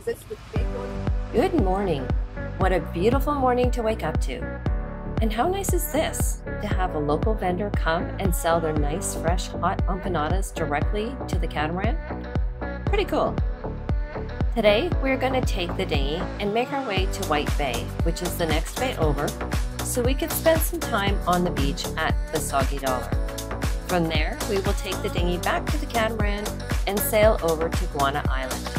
Good morning. What a beautiful morning to wake up to. And how nice is this, to have a local vendor come and sell their nice, fresh, hot empanadas directly to the catamaran? Pretty cool. Today, we're going to take the dinghy and make our way to White Bay, which is the next bay over, so we can spend some time on the beach at the Soggy Dollar. From there, we will take the dinghy back to the catamaran and sail over to Guana Island.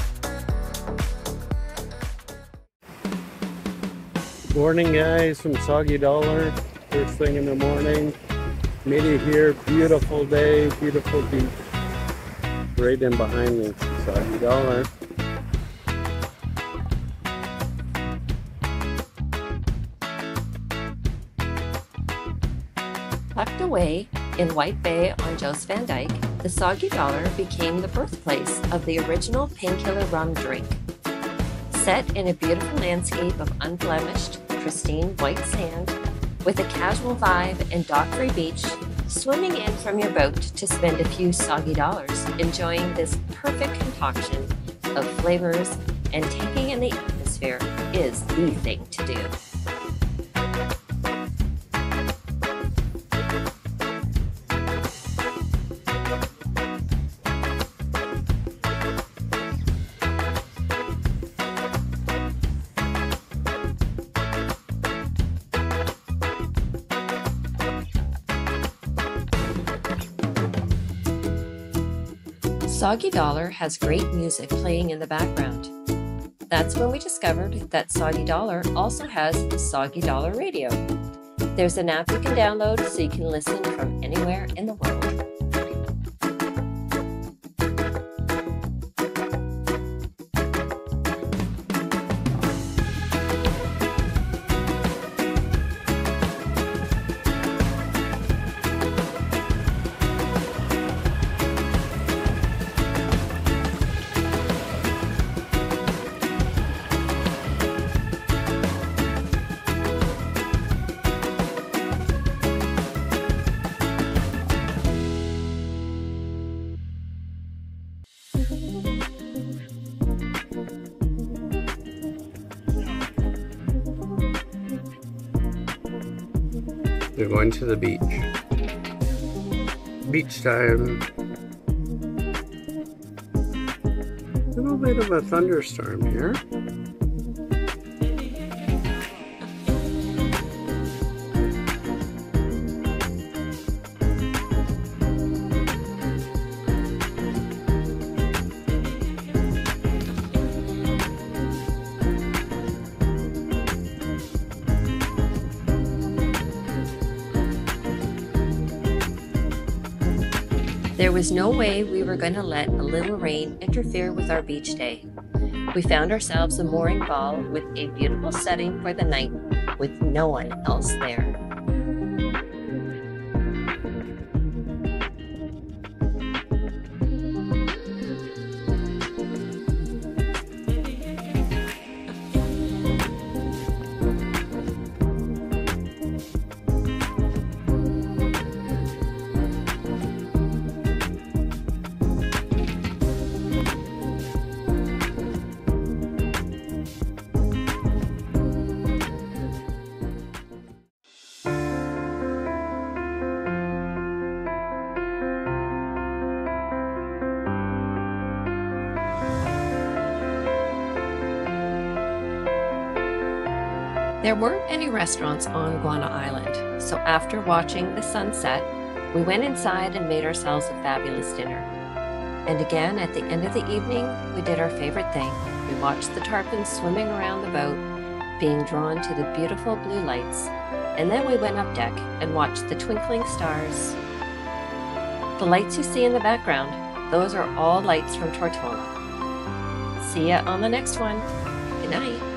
Morning guys from Soggy Dollar, first thing in the morning. Made it here, beautiful day, beautiful beach. Right in behind me, Soggy Dollar. Tucked away in White Bay on Jost Van Dyke, the Soggy Dollar became the birthplace of the original painkiller rum drink. Set in a beautiful landscape of unblemished, pristine white sand, with a casual vibe and dock-free beach, swimming in from your boat to spend a few soggy dollars enjoying this perfect concoction of flavors and taking in the atmosphere is the thing to do. Soggy Dollar has great music playing in the background. That's when we discovered that Soggy Dollar also has Soggy Dollar Radio. There's an app you can download so you can listen from anywhere in the world. We're going to the beach. Beach time. A little bit of a thunderstorm here. There was no way we were going to let a little rain interfere with our beach day. We found ourselves a mooring ball with a beautiful setting for the night, with no one else there. There weren't any restaurants on Guana Island, so after watching the sunset, we went inside and made ourselves a fabulous dinner. And again, at the end of the evening, we did our favorite thing. We watched the tarpons swimming around the boat, being drawn to the beautiful blue lights, and then we went up deck and watched the twinkling stars. The lights you see in the background, those are all lights from Tortona. See ya on the next one. Good night.